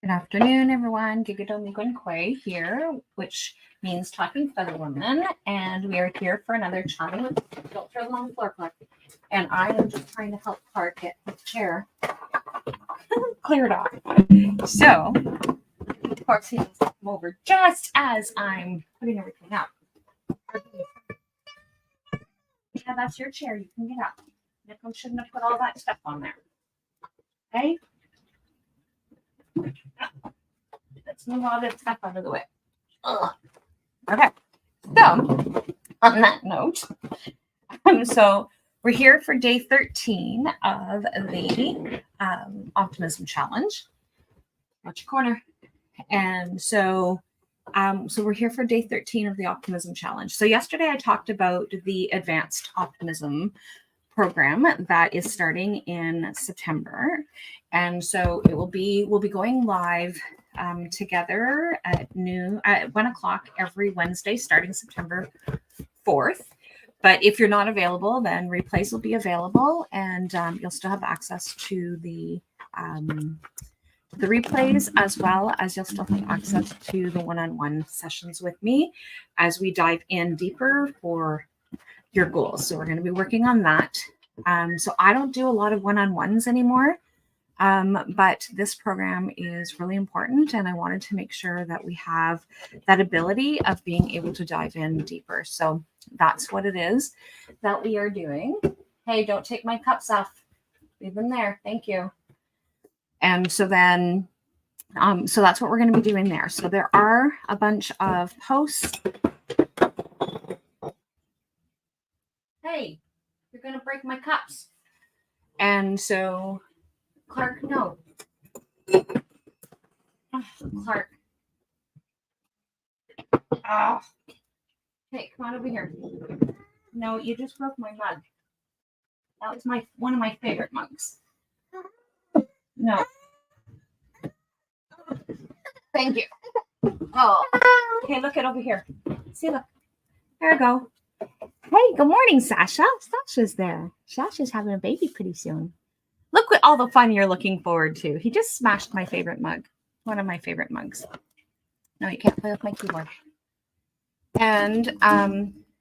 Good afternoon, everyone. Geegado Megwan here, which means Talking Feather Woman, and we are here for another chatting with Don't Throw Them on the Floor, Clark. And I am just trying to help Clark get his chair cleared off. So, of course, he has to come over just as I'm putting everything up. Yeah, that's your chair. You can get up. Nick shouldn't have put all that stuff on there. Okay? Let's move all this stuff out of the way. Ugh. Okay. So, on that note, so we're here for day 13 of the Optimism Challenge. Watch your corner. And so we're here for day 13 of the Optimism Challenge. So yesterday I talked about the Advanced Optimism program that is starting in September. And so we'll be going live together at 1 o'clock every Wednesday, starting September 4th. But if you're not available, then replays will be available, and you'll still have access to the replays, as well as you'll still have access to the one-on-one sessions with me as we dive in deeper for your goals. So we're going to be working on that. So I don't do a lot of one-on-ones anymore. But this program is really important, and I wanted to make sure that we have that ability of being able to dive in deeper. So that's what it is that we are doing. Hey, don't take my cups off. Leave them there. Thank you. And so then, so that's what we're going to be doing there. So there are a bunch of posts. Hey, you're going to break my cups. And so Clark, no. Oh, Clark. Oh. Hey, come on over here. No, you just broke my mug. That was one of my favorite mugs. No. Thank you. Oh. Okay, look it over here. See, look. There we go. Hey, good morning, Sasha. Sasha's there. Sasha's having a baby pretty soon. Look at all the fun you're looking forward to. He just smashed my favorite mug. One of my favorite mugs. No, you can't play with my keyboard. And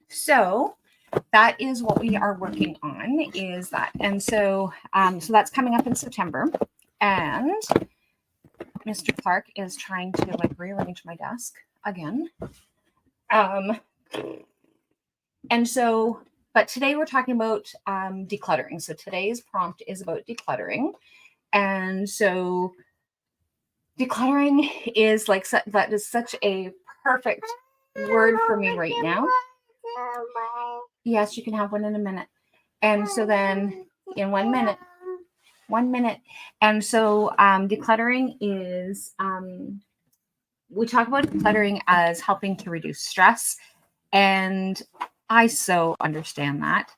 so that is what we are working on, is that. And so so that's coming up in September. And Mr. Clark is trying to rearrange my desk again. And so, but today we're talking about decluttering. So today's prompt is about decluttering. And so decluttering is that is such a perfect word for me right now. Yes, you can have one in a minute. And so then in 1 minute. And so decluttering is, we talk about decluttering as helping to reduce stress. And I so understand that.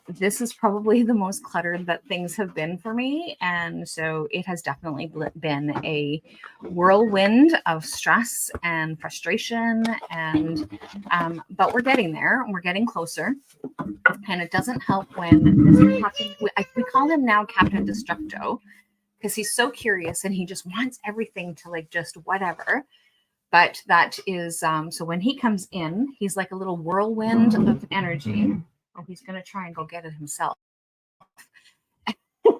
This is probably the most cluttered that things have been for me. And so it has definitely been a whirlwind of stress and frustration. And but we're getting there. We're getting closer. And it doesn't help when we call him now Captain Destructo, because he's so curious and he just wants everything to just whatever. But that is, so when he comes in, he's like a little whirlwind of energy. Oh, he's going to try and go get it himself.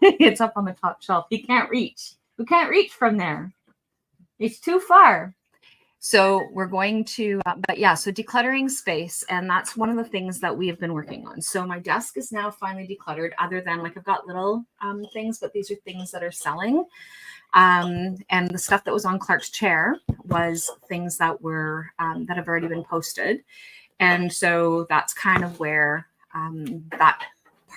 It's up on the top shelf. He can't reach. We can't reach from there. It's too far. So we're going to, but yeah, so decluttering space. And that's one of the things that we have been working on. So my desk is now finally decluttered, other than I've got little things, but these are things that are selling. And the stuff that was on Clark's chair was things that were that have already been posted. And so that's kind of where that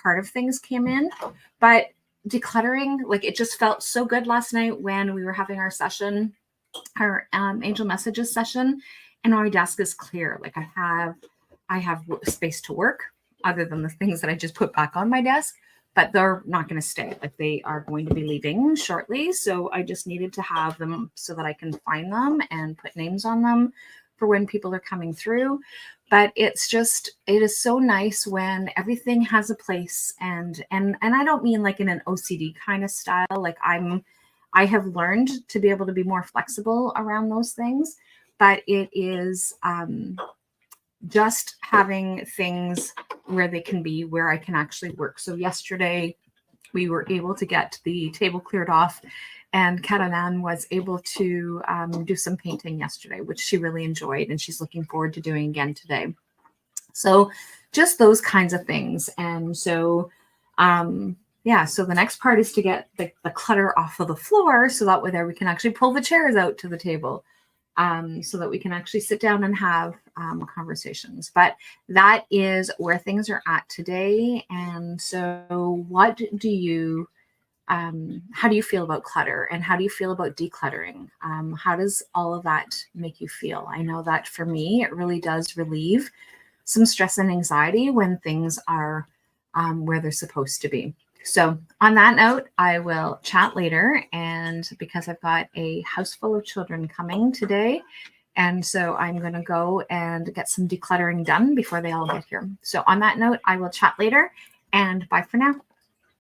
part of things came in. But decluttering, it just felt so good last night when we were having our session, our angel messages session, and my desk is clear. I have space to work, other than the things that I just put back on my desk. But they're not going to stay. They are going to be leaving shortly. So I just needed to have them so that I can find them and put names on them for when people are coming through. But it is so nice when everything has a place. And I don't mean in an OCD kind of style. I have learned to be able to be more flexible around those things, but it is just having things where they can be, where I can actually work. So yesterday we were able to get the table cleared off, and Katanan was able to do some painting yesterday, which she really enjoyed, and she's looking forward to doing again today. So just those kinds of things. And so, yeah, so the next part is to get the clutter off of the floor, so that way there we can actually pull the chairs out to the table, so that we can actually sit down and have conversations. But that is where things are at today. And so what do you, how do you feel about clutter, and how do you feel about decluttering? How does all of that make you feel? I know that for me, it really does relieve some stress and anxiety when things are where they're supposed to be. So on that note, I will chat later. And because I've got a house full of children coming today, and so I'm going to go and get some decluttering done before they all get here. So on that note, I will chat later, and bye for now.